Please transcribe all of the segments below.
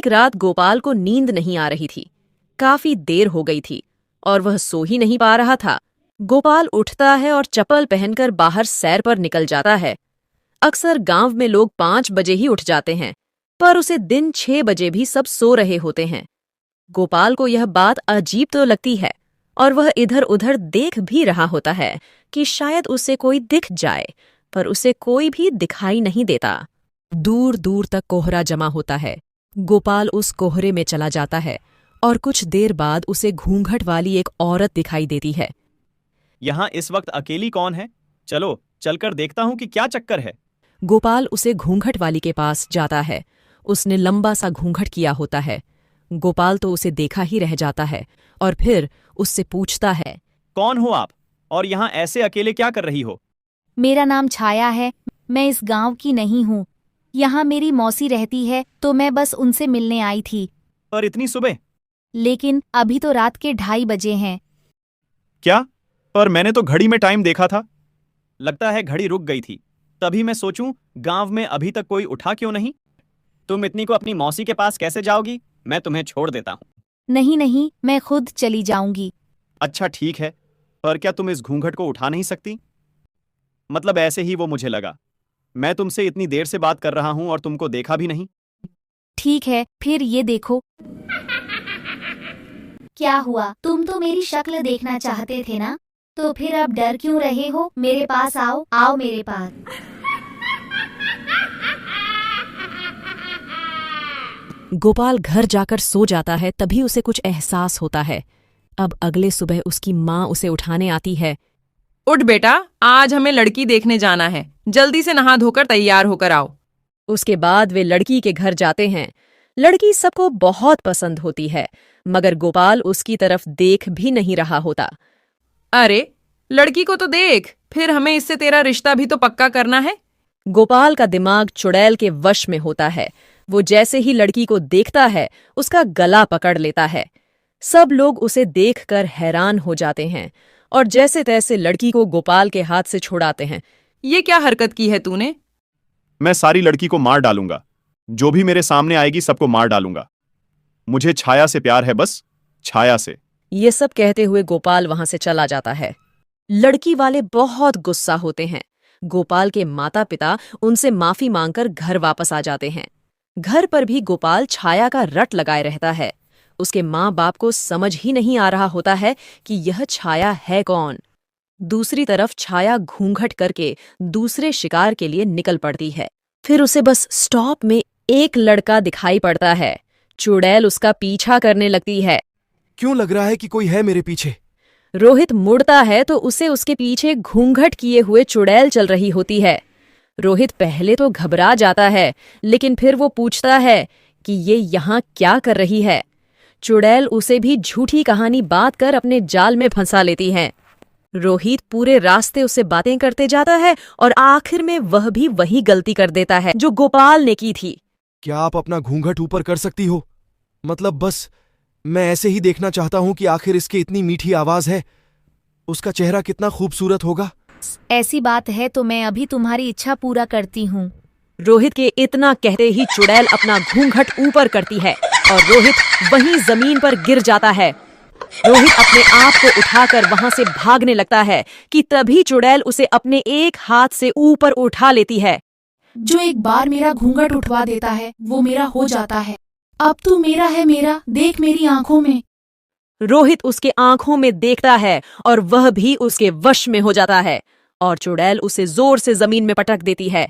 एक रात गोपाल को नींद नहीं आ रही थी। काफी देर हो गई थी और वह सो ही नहीं पा रहा था। गोपाल उठता है और चप्पल पहनकर बाहर सैर पर निकल जाता है। अक्सर गांव में लोग 5 बजे ही उठ जाते हैं, पर उसे दिन 6 बजे भी सब सो रहे होते हैं। गोपाल को यह बात अजीब तो लगती है और वह इधर उधर देख भी रहा होता है कि शायद उसे कोई दिख जाए, पर उसे कोई भी दिखाई नहीं देता। दूर दूर तक कोहरा जमा होता है। गोपाल उस कोहरे में चला जाता है और कुछ देर बाद उसे घूंघट वाली एक औरत दिखाई देती है। यहाँ इस वक्त अकेली कौन है? चलो चलकर देखता हूँ कि क्या चक्कर है। गोपाल उसे घूंघट वाली के पास जाता है। उसने लंबा सा घूंघट किया होता है। गोपाल तो उसे देखा ही रह जाता है और फिर उससे पूछता है, कौन हो आप और यहाँ ऐसे अकेले क्या कर रही हो? मेरा नाम छाया है। मैं इस गांव की नहीं हूँ। यहाँ मेरी मौसी रहती है, तो मैं बस उनसे मिलने आई थी। पर इतनी सुबह? लेकिन अभी तो रात के 2:30 बजे हैं। क्या? पर मैंने तो घड़ी में टाइम देखा था। लगता है घड़ी रुक गई थी, तभी मैं सोचूं गांव में अभी तक कोई उठा क्यों नहीं। तुम इतनी को अपनी मौसी के पास कैसे जाओगी? मैं तुम्हें छोड़ देता हूँ। नहीं नहीं, मैं खुद चली जाऊंगी। अच्छा ठीक है, पर क्या तुम इस घूंघट को उठा नहीं सकती? मतलब ऐसे ही वो मुझे लगा। मैं तुमसे इतनी देर से बात कर रहा हूं और तुमको देखा भी नहीं। ठीक है, फिर ये देखो। क्या हुआ? तुम तो मेरी शक्ल देखना चाहते थे ना? तो फिर अब डर क्यों रहे हो? मेरे पास आओ, आओ मेरे पास। गोपाल घर जाकर सो जाता है। तभी उसे कुछ एहसास होता है। अब अगले सुबह उसकी माँ उसे उठाने आती है। उठ बेटा, आज हमें लड़की देखने जाना है। जल्दी से नहा धोकर तैयार होकर आओ। उसके बाद वे लड़की के घर जाते हैं। लड़की सबको बहुत पसंद होती है, मगर गोपाल उसकी तरफ देख भी नहीं रहा होता। अरे लड़की को तो देख, फिर हमें इससे तेरा रिश्ता भी तो पक्का करना है। गोपाल का दिमाग चुड़ैल के वश में होता है। वो जैसे ही लड़की को देखता है, उसका गला पकड़ लेता है। सब लोग उसे देखकर हैरान हो जाते हैं और जैसे तैसे लड़की को गोपाल के हाथ से छुड़ाते हैं। ये क्या हरकत की है तूने? मैं सारी लड़की को मार डालूंगा। जो भी मेरे सामने आएगी सबको मार डालूंगा। मुझे छाया से प्यार है, बस छाया से। ये सब कहते हुए गोपाल वहां से चला जाता है। लड़की वाले बहुत गुस्सा होते हैं। गोपाल के माता पिता उनसे माफी मांगकर घर वापस आ जाते हैं। घर पर भी गोपाल छाया का रट लगाए रहता है। उसके माँ बाप को समझ ही नहीं आ रहा होता है कि यह छाया है कौन। दूसरी तरफ छाया घूंघट करके दूसरे शिकार के लिए निकल पड़ती है। फिर उसे बस स्टॉप में एक लड़का दिखाई पड़ता है। चुड़ैल उसका पीछा करने लगती है। क्यों लग रहा है कि कोई है मेरे पीछे? रोहित मुड़ता है तो उसे उसके पीछे घूंघट किए हुए चुड़ैल चल रही होती है। रोहित पहले तो घबरा जाता है, लेकिन फिर वो पूछता है कि ये यहाँ क्या कर रही है। चुड़ैल उसे भी झूठी कहानी बात कर अपने जाल में फंसा लेती है। रोहित पूरे रास्ते उससे बातें करते जाता है और आखिर में वह भी वही गलती कर देता है जो गोपाल ने की थी। क्या आप अपना घूंघट ऊपर कर सकती हो? मतलब बस मैं ऐसे ही देखना चाहता हूं कि आखिर इसकी इतनी मीठी आवाज है। उसका चेहरा कितना खूबसूरत होगा। ऐसी बात है तो मैं अभी तुम्हारी इच्छा पूरा करती हूँ। रोहित के इतना कहते ही चुड़ैल अपना घूंघट ऊपर करती है और रोहित वहीं जमीन पर गिर जाता है। रोहित अपने आप को उठाकर वहां से भागने लगता है कि तभी चुड़ैल उसे अपने एक हाथ से ऊपर उठा लेती है। जो एक बार मेरा घूंघट उठवा देता है वो मेरा हो जाता है। अब तू मेरा है, मेरा देख मेरी आंखों में। रोहित उसके आंखों में देखता है और वह भी उसके वश में हो जाता है और चुड़ैल उसे जोर से जमीन में पटक देती है।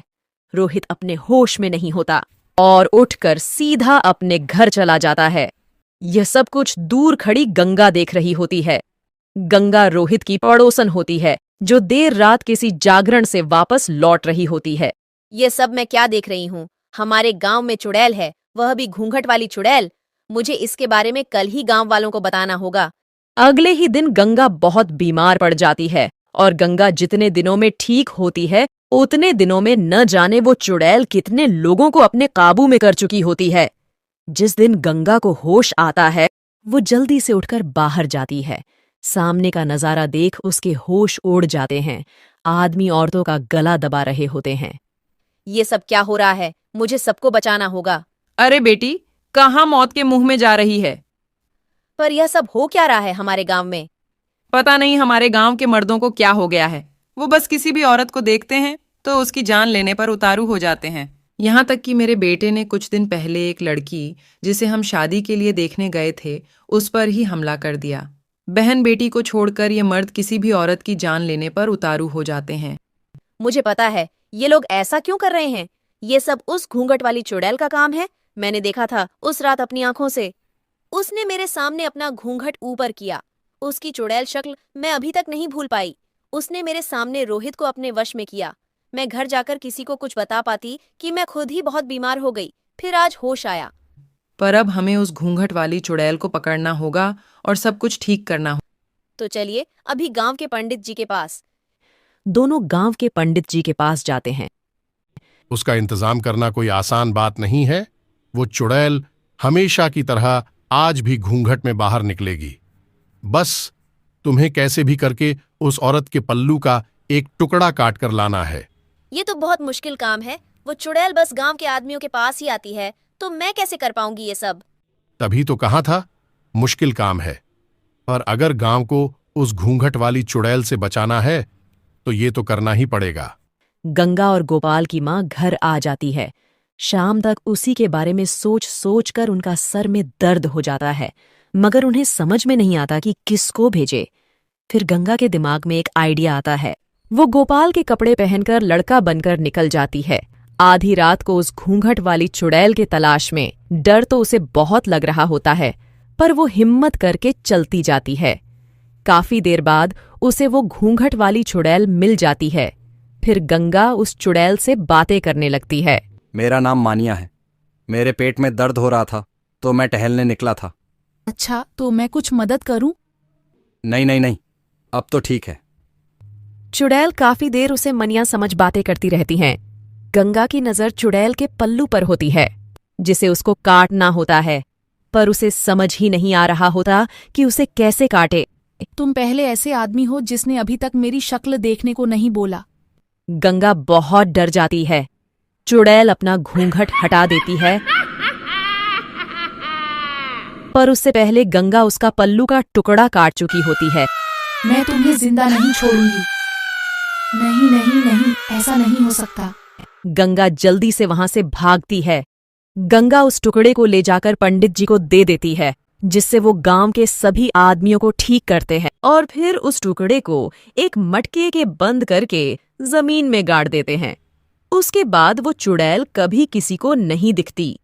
रोहित अपने होश में नहीं होता और उठकर सीधा अपने घर चला जाता है। यह सब कुछ दूर खड़ी गंगा देख रही होती है। गंगा रोहित की पड़ोसन होती है, जो देर रात किसी जागरण से वापस लौट रही होती है। ये सब मैं क्या देख रही हूँ? हमारे गांव में चुड़ैल है, वह भी घूंघट वाली चुड़ैल। मुझे इसके बारे में कल ही गांव वालों को बताना होगा। अगले ही दिन गंगा बहुत बीमार पड़ जाती है और गंगा जितने दिनों में ठीक होती है, उतने दिनों में न जाने वो चुड़ैल कितने लोगों को अपने काबू में कर चुकी होती है। जिस दिन गंगा को होश आता है, वो जल्दी से उठकर बाहर जाती है। सामने का नजारा देख उसके होश उड़ जाते हैं। आदमी औरतों का गला दबा रहे होते हैं। ये सब क्या हो रहा है? मुझे सबको बचाना होगा। अरे बेटी, कहाँ मौत के मुंह में जा रही है। पर यह सब हो क्या रहा है हमारे गांव में? पता नहीं हमारे गांव के मर्दों को क्या हो गया है। वो बस किसी भी औरत को देखते हैं तो उसकी जान लेने पर उतारू हो जाते हैं। यहाँ तक कि मेरे बेटे ने कुछ दिन पहले एक लड़की जिसे हम शादी के लिए देखने गए थे उस पर ही हमला कर दिया। बहन बेटी को छोड़कर ये मर्द किसी भी औरत की जान लेने पर उतारू हो जाते हैं। मुझे पता है ये लोग ऐसा क्यों कर रहे हैं। ये सब उस घूंघट वाली चुड़ैल का काम है। मैंने देखा था उस रात अपनी आंखों से। उसने मेरे सामने अपना घूंघट ऊपर किया। उसकी चुड़ैल शक्ल मैं अभी तक नहीं भूल पाई। उसने मेरे सामने रोहित को अपने वश में किया। मैं घर जाकर किसी को कुछ बता पाती कि मैं खुद ही बहुत बीमार हो गई। फिर आज होश आया। पर अब हमें उस घूंघट वाली चुड़ैल को पकड़ना होगा और सब कुछ ठीक करना होगा। तो चलिए अभी गांव के पंडित जी के पास। दोनों गांव के पंडित जी के पास जाते हैं। उसका इंतजाम करना कोई आसान बात नहीं है। वो चुड़ैल हमेशा की तरह आज भी घूंघट में बाहर निकलेगी। बस तुम्हें कैसे भी करके उस औरत के पल्लू का एक टुकड़ा काट कर लाना है। ये तो बहुत मुश्किल काम है। वो चुड़ैल बस गांव के आदमियों के पास ही आती है, तो मैं कैसे कर पाऊंगी ये सब? तभी तो कहा था मुश्किल काम है। पर अगर गांव को उस घूंघट वाली चुड़ैल से बचाना है तो ये तो करना ही पड़ेगा। गंगा और गोपाल की मां घर आ जाती है। शाम तक उसी के बारे में सोच सोच कर उनका सर में दर्द हो जाता है, मगर उन्हें समझ में नहीं आता कि किसको भेजे। फिर गंगा के दिमाग में एक आइडिया आता है। वो गोपाल के कपड़े पहनकर लड़का बनकर निकल जाती है। आधी रात को उस घूंघट वाली चुड़ैल के तलाश में। डर तो उसे बहुत लग रहा होता है, पर वो हिम्मत करके चलती जाती है। काफी देर बाद उसे वो घूंघट वाली चुड़ैल मिल जाती है। फिर गंगा उस चुड़ैल से बातें करने लगती है। मेरा नाम मानिया है। मेरे पेट में दर्द हो रहा था तो मैं टहलने निकला था। अच्छा, तो मैं कुछ मदद करूं? नहीं नहीं नहीं, अब तो ठीक है। चुड़ैल काफी देर उसे मनिया समझ बातें करती रहती हैं। गंगा की नजर चुड़ैल के पल्लू पर होती है, जिसे उसको काटना होता है, पर उसे समझ ही नहीं आ रहा होता कि उसे कैसे काटे। तुम पहले ऐसे आदमी हो जिसने अभी तक मेरी शक्ल देखने को नहीं बोला। गंगा बहुत डर जाती है। चुड़ैल अपना घूंघट हटा देती है, पर उससे पहले गंगा उसका पल्लू का टुकड़ा काट चुकी होती है। मैं तुम्हें जिंदा नहीं छोड़ूंगी। नहीं नहीं नहीं, ऐसा नहीं हो सकता। गंगा जल्दी से वहां से भागती है। गंगा उस टुकड़े को ले जाकर पंडित जी को दे देती है, जिससे वो गांव के सभी आदमियों को ठीक करते हैं और फिर उस टुकड़े को एक मटके के बंद करके जमीन में गाड़ देते हैं। उसके बाद वो चुड़ैल कभी किसी को नहीं दिखती।